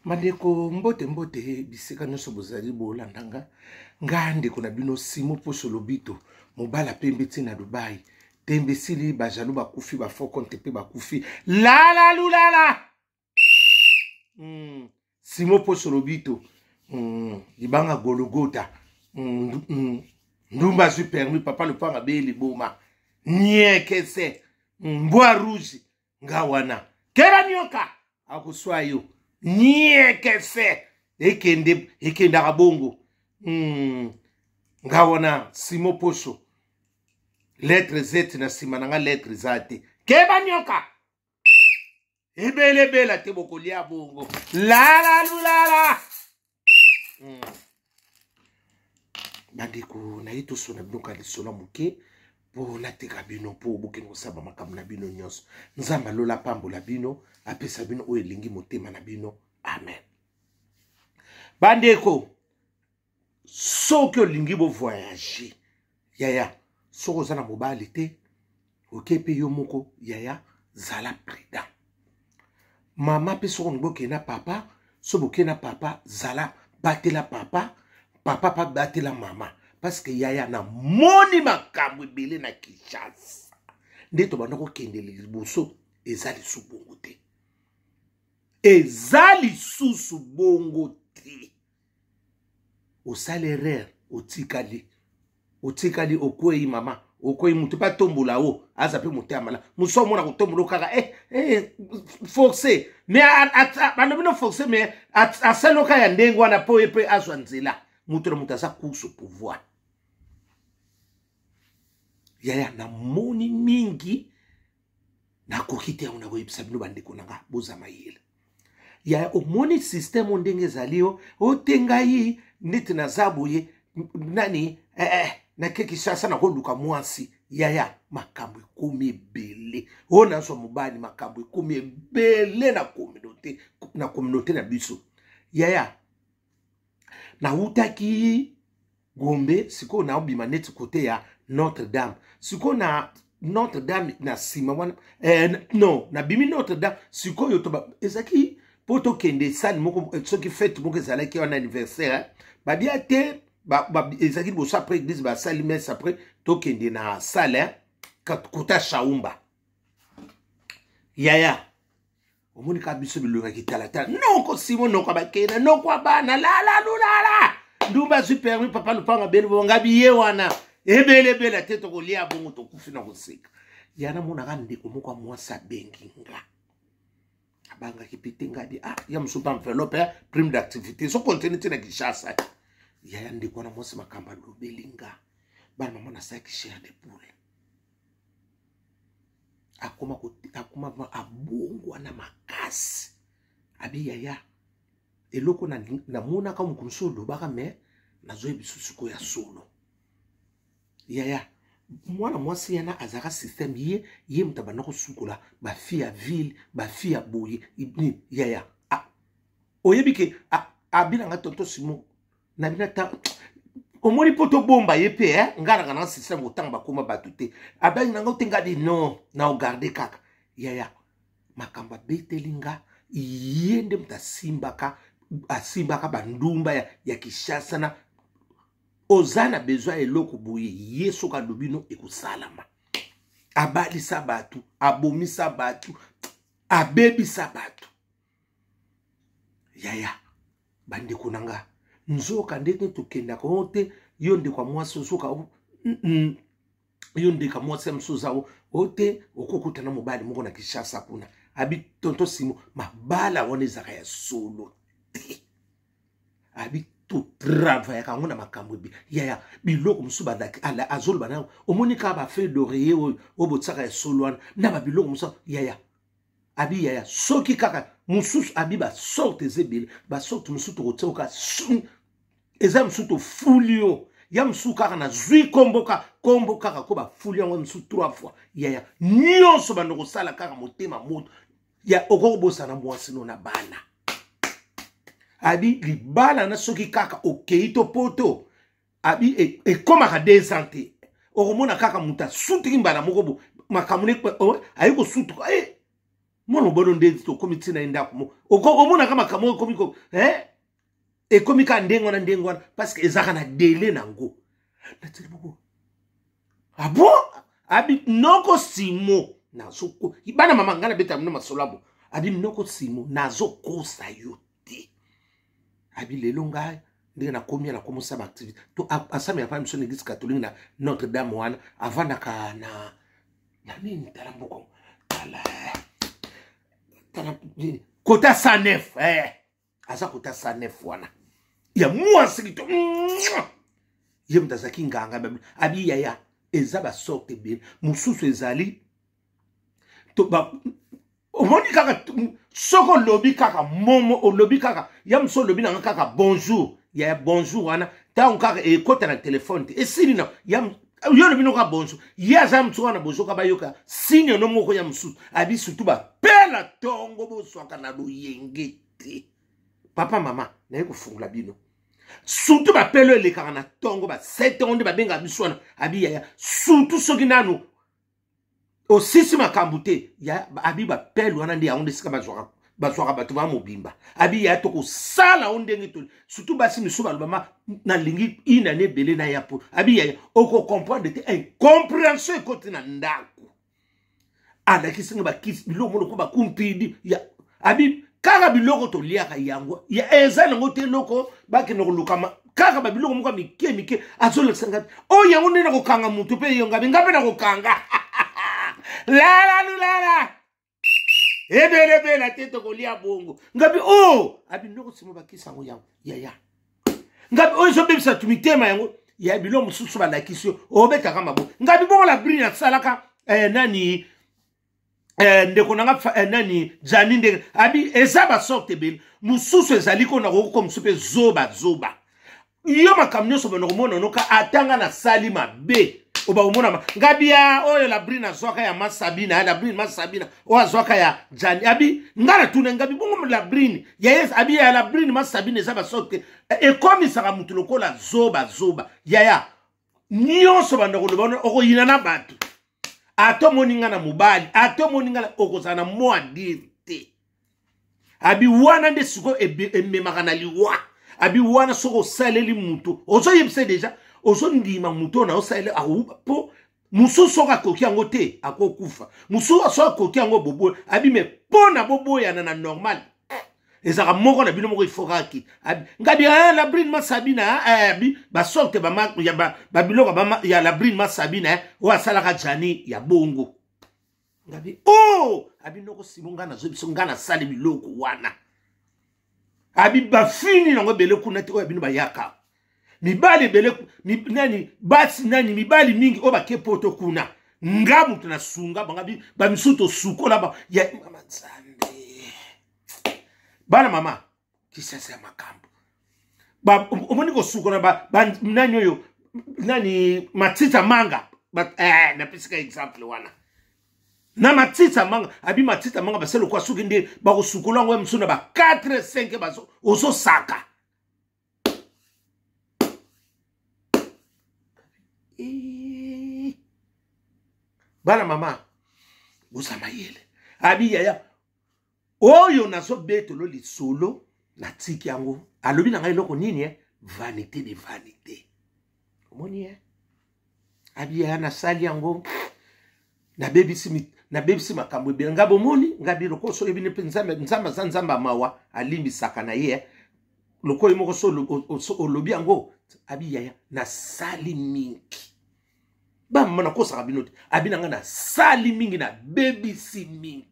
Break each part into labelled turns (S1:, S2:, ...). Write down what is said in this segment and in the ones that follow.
S1: Mandeko mbote bisika nyonso bozali bolandanga ngande kuna bino simo poso lobito mobala pembe tina Dubai tembe sili bajalu bakufi ba faux compte pe bakufi la lulala simo poso lobito libanga gologota ndumba su permis papa le panga be liboma nie kese bois rouge ngawana kera nyoka akuswayo nie kese ekenda kabongo ngawana simo poso lettre Z na simananga lettre zate keba nyoka ebele te bokolia bongo la lulala bandeko na ito sona binoka lisona muke po lateka bino po bokeno kosaba makambo na bino nyonso nzamba lola pambola bino apesa bino oyo elingi motema na bino amen bandeko soki olingi bo voyager yaya soko oza na mobali te oke pe yo moko yaya zala prudent mama pe soko ngoke na papa so boke na papa zala batela papa pa batela mama parce que yaya na moni makambo ebele na Kinshasa nde to banda kokende liboso ezali su bongo te ezali susu bongo te osali erreur otikali okwei mama okwei mutu pa tombola o aza pe mutu amala muso mona kotombola kaka forcé mais banobino forcé mais asaloka ya ndengo wana po epe azwa nzela mutu na mutu aza course au pouvoir yaya na moni mingi nakoki te yango nakoyebisa bino bandeko nanga bozama yela yaya omoni systeme ndenge ezali yo otengai neti naza boye nani na Kinshasa na koluka mwasi yaya makambo ekomi ebele oyo nazwa mobali makambo ekomi ebele na communauté na biso yaya nautaki Gombe siko na obima neti kote ya Notre Dame siko na Notre Dame na sima wana non na bimi Notre Dame siko yotoba ezaki poto kende sali moko soki fête moko ezalaki wana anniversaire babia te ezaki boso après église basali messe après tokende na salle kota shaumba yaya omoni ka biso bilonga kitalata noko simo noko bakena noko abana la lulala ndumba su permis papa lupanga bele bonga biye wana ebele te tokolia bongo tokufi na koseka yana mona ka ndeko moko mwasa benginga abanga kipite ngadi ya msupa enveloppe prime d'activité so continuité na Kinshasa yaya ndeko na mwasi makamba lobelinga bana mama na saki chair de poule akoma abongo na makasi abi yaya eloko na mona ka mukumsolo baka me nazoye bisusuko ya solo yaya mwana mwasi yana azaka système ye mtabana ko sukola ba fi ya ville ba fi ya boye yaya oyebike abina tonto simo na bina ta omoni poto bomba yepe ngara kana système otanga bakoma batute abengi nanga tenga di non na ogarde kaka yaya makamba betelinga yende mtasimbaka asimbaka bandumba ya Kinshasa na ozana besoin eloko boye yeso ka lobino ekosalama abali sabatu abomi sabatu abebi sabatu yaya bande kunanga nzoka ndete tokenda ko te yonde kwa mwasi soka yonde ka mwasi msuza ote okokuta na mobali moko na Kinshasa kuna abi tonto simo mabala wone zaka ya solo abi to travailler ka ngona makambo bi yaya biloko musuba daki ala azol bana omonika ba fait d'oreiller obotsaka ya solo na ba biloko musa yaya abi yaya soki kaka mususu abi ba sorte zebile ba sorte mususu kotoka eza mususu fulio ya mususu kaka na zui kombo kaka ko ba fulio ngo mususu 3 fois yaya nyonso bando ko sala kaka motema moto ya okobosa na mwasi no na bana abi libala na soki kaka okeito poto abi ekoma ka desante okomona kaka muta suti mbana moko makamune ayiko sutu Mwana bono ndezi to komi tina inda kumo. Omona kama kamo komi ko e komi ka ndengwana ndengwana parce que ezaka na délai nango. Na tele boko. Ah bon? Abi noko simo nazoko. Ibana mama ngana beta mno masolabo. Abi noko simo nazoko sa yote. Abi lelo ngai ndenge na komi na komosa ba activité. To asami ya pa mission église catholique na Notre Dame wana avant na nini talamboko. Kota 109 asa kota 109 wana ya mwasi kito ye mtazaki nganga abi yaya eza ba sorte bien mususu ezali to ba omoni kaka soko lobi kaka momo o lobi kaka ya mso lobi na kaka bonjour ya bonjour wana ta kaka e kota na téléphone e sini na ya yo lobi no ka bonjour ya za mtu wana bonjour ka bayoka signe no moko ya msusu abi surtout ba pela tongo bo swaka na do yengete papa mama na yeko fungula bino surtout ba pelo le kaka na tongo ba 7 ans de ba benga biswana abi ya surtout soki nanu o sisi makambute ya abi ba pelo wana ndi ya onde sika bazwaka bato ba mobimba abi ya toko sala onde ngito surtout basi misuba lobama na lingi ina ne bele na yapo abi ya oko comprendre te incompréhension côté na ndako ala kisinga ba kisi biloko moko ba kumpidi ya abi kaka biloko to liaka yango ya eza nango te loko ba ke no lukama kaka ba biloko moko mike azolo sanga o yango nena ko kanga mutu pe yo ngabe na ko kanga la ebele la tete ko lia bongo ngabi abi ndoko simo bakisa ngo yango ya ngabi o zo bebisa tumitema yango ya biloko mususu ba lakisio o beta kama bo ngabi bongo la brina salaka nani ndeko nanga nani janinde abi ezaba sorte bel mususu ezaliko na ko msupe zoba yo makamnyo so bono mona noka atanga na salima be oba omona ngabia oyo la brina zwaka ya masabina la brina masabina o zwaka ya jani abi ngara tuna ngabi bongo la brina ya yes abi ya la brina masabina ezaba sorte e komi saka mutu lokola zoba ya nyonso banda ko lobana oko yina na batu ato moninga na mubali ato moninga na okozana mo adirte abi wana nde siko ememaka na liwa abi wana soko saleli mutu ozo yebise deja ozo ndima mutu na osale akuba po musu soka koki yango te akokufa musu soka koki yango bobo abi me pona bobo yana na normal ezaka moko na bino moko ifokaki ngabi la brine masabina abi ba sorte ba ya ba biloko ba ya la brine masabina o asalaka jani ya bongo ngabi abi noko simunga na zobiso ngana sali biloko wana abi ba fini nango bele kuna te o abi no ba yaka mibali bele nani basi nani mibali mingi o ba kepoto kuna ngamu tunasunga bangabi ba misuto sukola ba ya mama nzambe bana mama kisasa makambo ba omoni ko sukola ba nani oyo nani matita manga na pisika example wana na matita manga abi matita manga baselo kwa suki nde ba ko sukola ngwe msuna ba 4 5 baso oso saka bana mama usama yele abi yaya oyo naso beto lo lisolo na tiki yango alobi na ngai loko nini vanité de vanité omoni abi yaya na sali yango na bebisi makambo ebele ngabo moni ngabi loko so ebine pe nzamba mawa alimbi saka na ye loko imoko so olobi yango abi yaya na sali mingi ba mama kosa binote abi nanga na sali mingi na bebisi mingi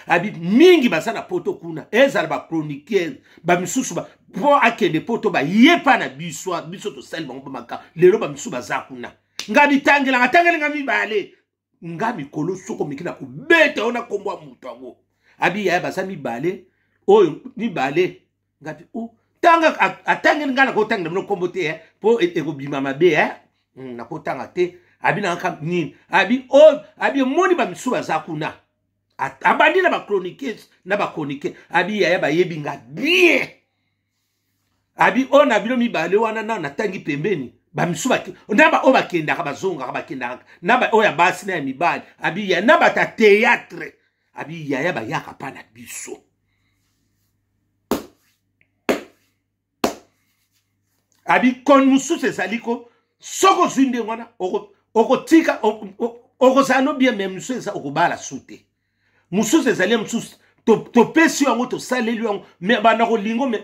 S1: abi mingi basana poto kuna ezala ba chroniqueur ba misusu ba po akende poto ba yepa na biso to sel bango maka lelo ba misusu baza kuna ngabi tangela ngami bale ngami kolo soko mikina kubeta ona kombo mutu ango abi ya baza mi bale oyo mi bale ngabi tanga atangela ngana ko tangela no kombo te po eko bima mabe na ko tanga te abi na nka nini abi moni ba misusu baza kuna abandi na ba chroniqueurs na ba chroniqueurs abi ya ba yebinga bien abi ona bino mi bale wana na tangi pembeni ba misuba ndaba o bakenda ka bazonga ka bakenda na ba oya basi na mibali abi ya na ba ta théâtre abi yaya ba yaka pa na biso. Abi kon mususu ezaliko soko zinde wana oko tika oko sano bien même mususu eza okobala sute mususu ezali mususu to pesi yango to saleli yango me bana ko lingo me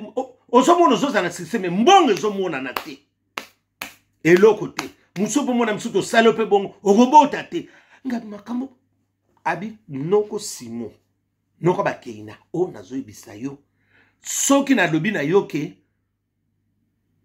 S1: ozomona ozozana systeme mbongo ezomona na te eloko te mususu pomona mususu to sale pe bongo okobota te ngabi makambo abi noko simo noko bakeina o nazoyebisa yo soki na lobi na yo ke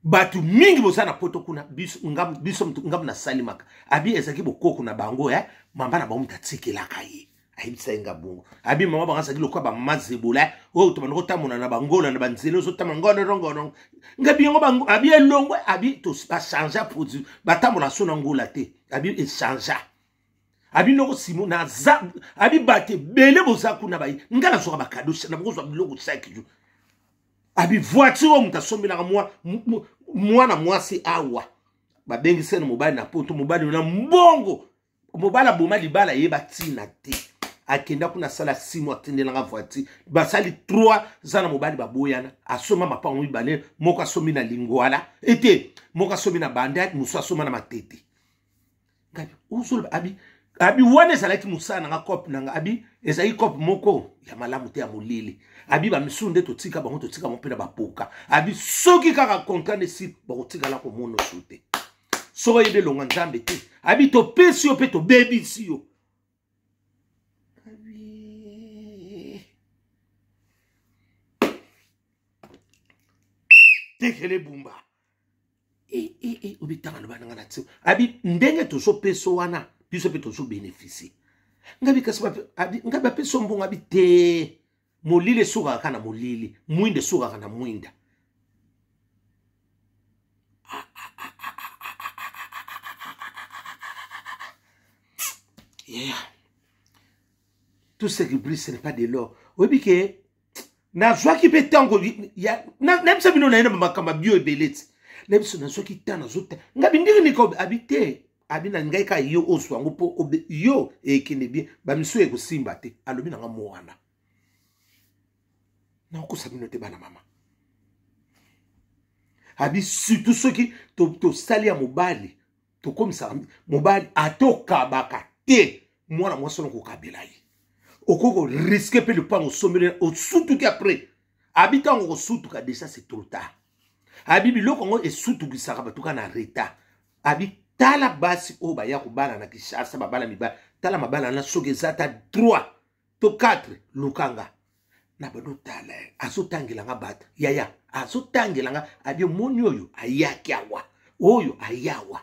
S1: batu mingi bosana poto kuna biso ngam na salimaka abi ezaki bokoko na bango mamba na bango mtatsikela ye ayibisa nga bongo abi mama banga saki lokwa ba mazebola o to bango tamona na bangola na banzelo zo tamangono rongono ngabi ngo bango abi elongwe abi to ba changer produit batamona sona ngola te abi e changer abi noko simo na za abi bate bele bozaku na bayi ngala soka bakado na bozwa biloko sakiju abi voiture mutasomela ka mwana mwasi awa babengi sene mobali na poto mobali na mbongo mobala boma libala yeba tina te akenda kuna sala 6 mois tendela nga voiture basali 3 zana mobali baboyana asoma mapa mibale moko asomi na lingwala ete moko asomi na banda muso asoma na matete ngabi uzul abi wane salaki musana nga kop nanga abi ezai kop moko ya malamu te ya molili abi ba misunde to tika bango to tika mo pena bapoka abi soki kaka kontane si ba tika la ko mono sute so yebe longa nzambe te abi to pesi yo pe to baby si yo abi tekele bumba obitanga no bana ngana tsi abi ndenge to so peso wana biso pe to so bénéficier ngabi kasaba abi ngabi peso mbonga bi te molile suka kana molile mwinde suka kana mwinda yeah. Tout ce qui brille ce n'est pas de l'or obi ke na zwa ki pe tango ya na bisa bino na ina makamba bio ebeleti na biso na zwa ki tana zota ngabi ndiri ni ko habiter abina ngai ka yo oswango po yo ekene bien ba miso e ko simba te alobi na ngamo wana na ko sabino te bana mama abi surtout ceux qui to sali ya mobali to komisa mobali atoka baka te mwana mwaso ko kabela yi okoko risquer pe le pango sommelé au surtout qu'après habitant au surtout ka déjà c'est trop tard abi biloko ngo e surtout bisaka batuka na reta abi tala basi o ba ya kubala na Kishasa babala mibala tala mabala na soke zata 3 to 4 lukanga na bado tala azotangela nga bata yaya azotangela nga abi moni oyo ayaki awa oyo ayawa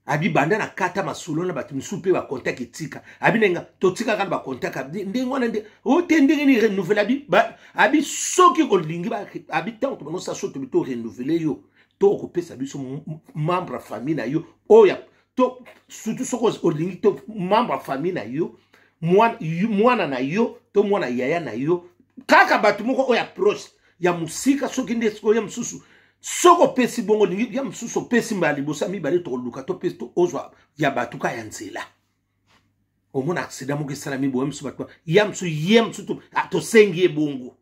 S1: abi banda na kata masulo na batu msupe ba contact etika abi nenga to tika kana ba contact ndingo na ndi o tendingi ni renouveler abi soki ko lingi ba abi tanto no sa soto bito renouveler yo to okopesa biso membre famille na yo oya to surtout soko olingi to membre famille na yo mwana na yo to mwana yaya na yo kaka batu moko oya proche ya musika soki ndesko ya msusu soko pesi bongo lingi ya msusu pesi mbali bosa mibale to luka to pesi to ozwa ya batuka ya nzela omona accident mo kesala mibo msusu batu ya msusu to to sengi bongo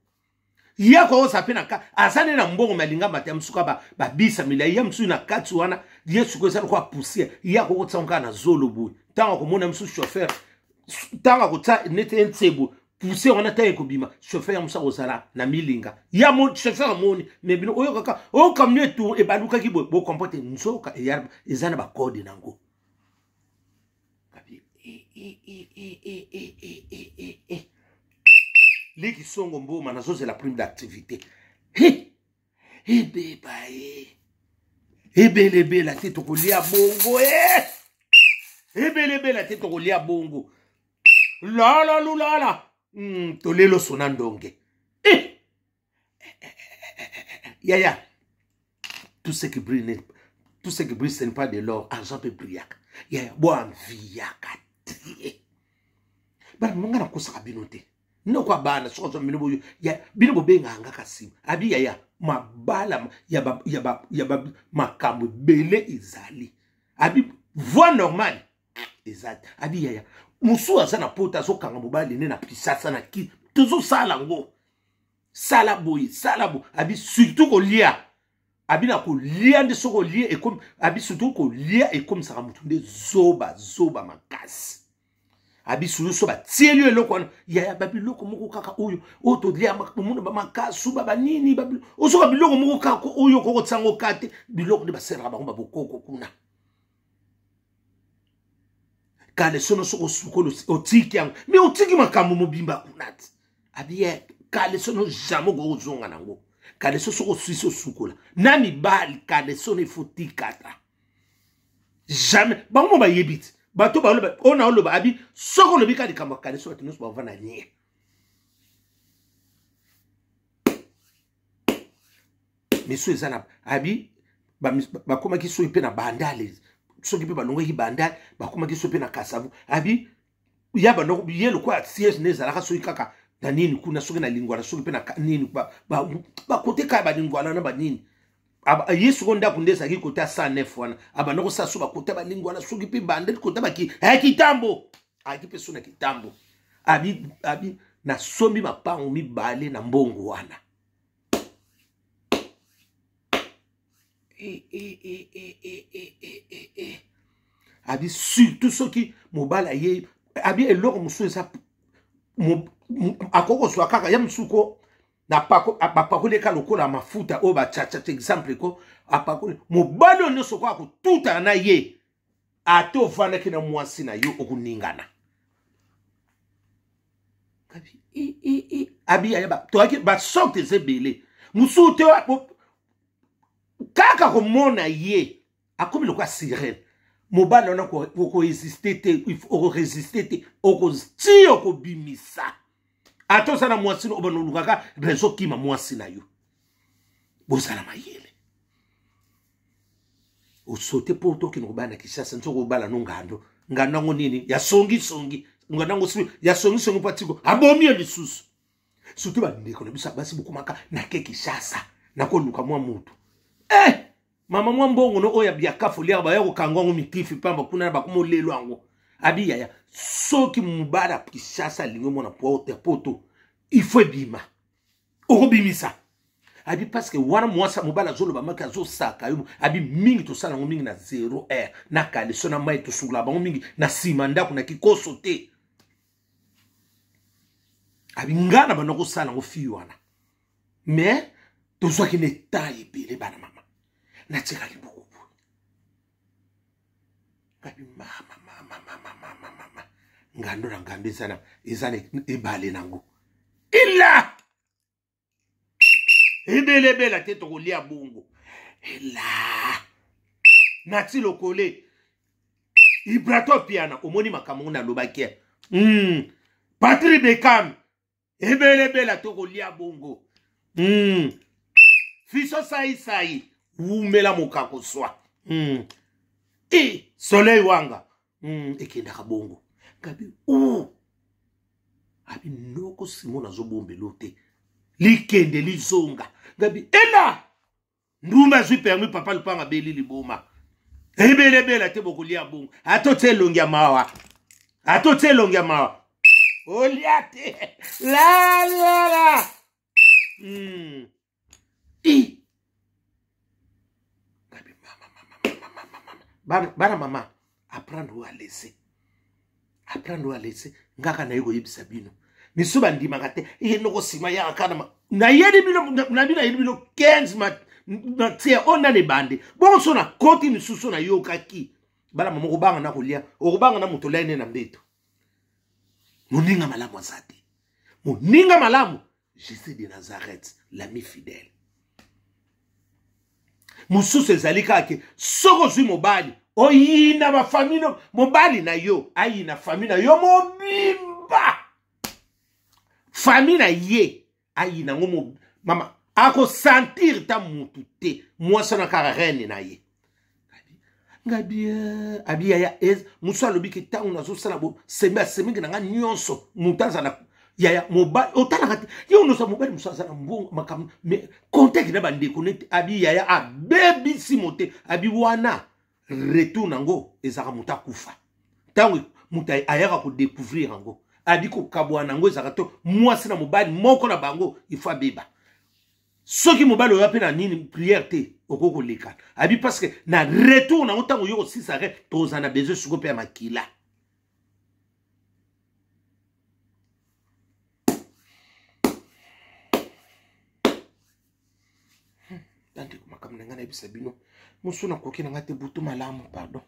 S1: ya ko sapena ka asane na mbongo malinga mate msuka ba bisa mila ya msusu na katu wana yesu ko sala ko pousser ya ko tsonga na zolo bu tanga ko mona msusu chauffeur tanga ko tsa nete ntsebu pousser wana taye ko bima chauffeur musa ko sala na milinga ya mo chauffeur moni me bino oyo kaka o kamne tu e baluka ki bo comporter nsoka e yarba ezana ba code nango kabi Liki songo mboma na zoze la prime d'activité. Beba Ebelebe la tête ko lia bongo Ebelebe la tête ko lia bongo. La. Tolelo sonandonge. Yaya. Tout ce qui brille ce n'est pas de l'or, argent peut briller. Yaya, boam viyaka. Ba manga na kosa binote. No kwa bana sozo minubo ya binobo benga anga kasimu abi ya mabala ya makambo bele izali abi voix normale ezali abi ya musu aza na pota zo kanga mobali ne na pisasa na ki tozo sala ngo sala boy abi surtout ko lia abi na ko lia nde soko lia et comme abi surtout ko lia et comme ça mutunde zoba makasi abi sulu so ba tielio eloko ya babi loko moko kaka oyo oto lia muna ba makasu ba nini babi osoka biloko moko kaka oyo koko tsango kate biloko de ba sera ba bokoko kuna kale sono soko sukolo otiki yango mais otiki makambo mobimba kunati abi kale sono jamo go zonga nango kale soko suiso sukola na mibali kale sono ifotikata jamais bango ba yebiti bato ba loba ona loba abi soko lobi kali kamba kale sono tinoso ba vana nie miso ezana abi ba koma ki so ipe na bandale soki pe balongo ki bandale ba koma ki so pe na kasavu abi ya ba no yelo kwa siège nezala ka so kaka na nini kuna soki na lingwana soki pe na nini ba kote ka ba lingwana na ba nini aba yesu konda kundesa ki kota 109 wana aba noko sa so ba kota ba lingwana soki pe bandale kota ba ki kitambo akipe so na kitambo abi na sombi mapango mibale na mbongo wana abi surtout soki mobala ye abi eloko musu eza akoko so kaka ya musuko na pako leka lokola mafuta o ba chacha exemple ko apako mobala no soko akututa na ye ato vana kina mwasi na yo okuningana abi ya ba to aki ba sorte zebele musu te kaka komona ye akomi lokwa sirene mobala ona ko résister te ko résister te ko tio ko bimisa ato sana mwasi no bono lukaka rezo kima mwasi na yo bozala mayele o sote poto ki no bana kishasa ntoko bala no ngando ngo nini ya songi ngando ngo ya songi patiko abomi lisusu surtout ba ndeko na bisa basi bukumaka na keki shasa na ko luka mwa mutu mama mwa mbongo no oya biakafu lia ba yako kangwa ngo mitifi pamba kuna ba kumolelo ango abi yaya soki mubara kishasa lingo mona poto il faut bima okobimisa abi parce que wana mwasa mubala zolo ba maka zo saka yo abi mingi to sala ngo mingi na 0 r na kale sona mai to sula ba ngo mingi na simanda kuna kikoso te abi ngana ba no sala ngo fi wana mais to so ki ne taille pele bana mama na tsheka li buku kabi mama ngando na ngambe sana izane ibale nango illa ebele te to lia bongo illa na tilo kole ibrato piana omoni makambo na lobakia Patrick Beckham ebele to lia bongo fiso sai umela mokako swa soleil wanga ekenda kabongo kabi abi noko simona zobombe lote likende lizonga gabi ela nduma zwi permis papa lupanga beli liboma ebele te bokolia bongo atotse longia mawa oliate la bana mama apprendre à laisser ngaka na yego yebisa bino misuba ndimaka te noko sima ya kana na yedi bino na bino yedi bino 15 na tia ona ne bande bon so na koti misusu na yokaki bana mama ko banga na kolia okubanga na muto laine na mbeto moninga malamu azati moninga malamu Jésus de Nazareth l'ami fidèle mususu ezali kake soko zwi mobali oyina ba famille mobali na yo ayina famille na yo mobimba famille na ye ayina ngo mama ako sentir ta mutu te mwasa na karene na ye ngabi abia ya musu alobi ke ta unazo sala bo sembe na nyonso mutaza na yaya mobile otala kati yo no sa mobile musa na mbongo makam me contact na bande connect abi yaya a baby simote abi wana retour nango ezaka mutakufa tango muta ayaka ko découvrir yango abi ko kabwana ngo zakato mwasi na mobali moko na bango il faut abeba soki mobali oyo pe na nini prière te okoko leka abi parce que na retour na ntango yo aussi ça toza na besoin suko pe makila tandi ko makamna ngana ebisa bino musuna koki na ngate butu malamu pardon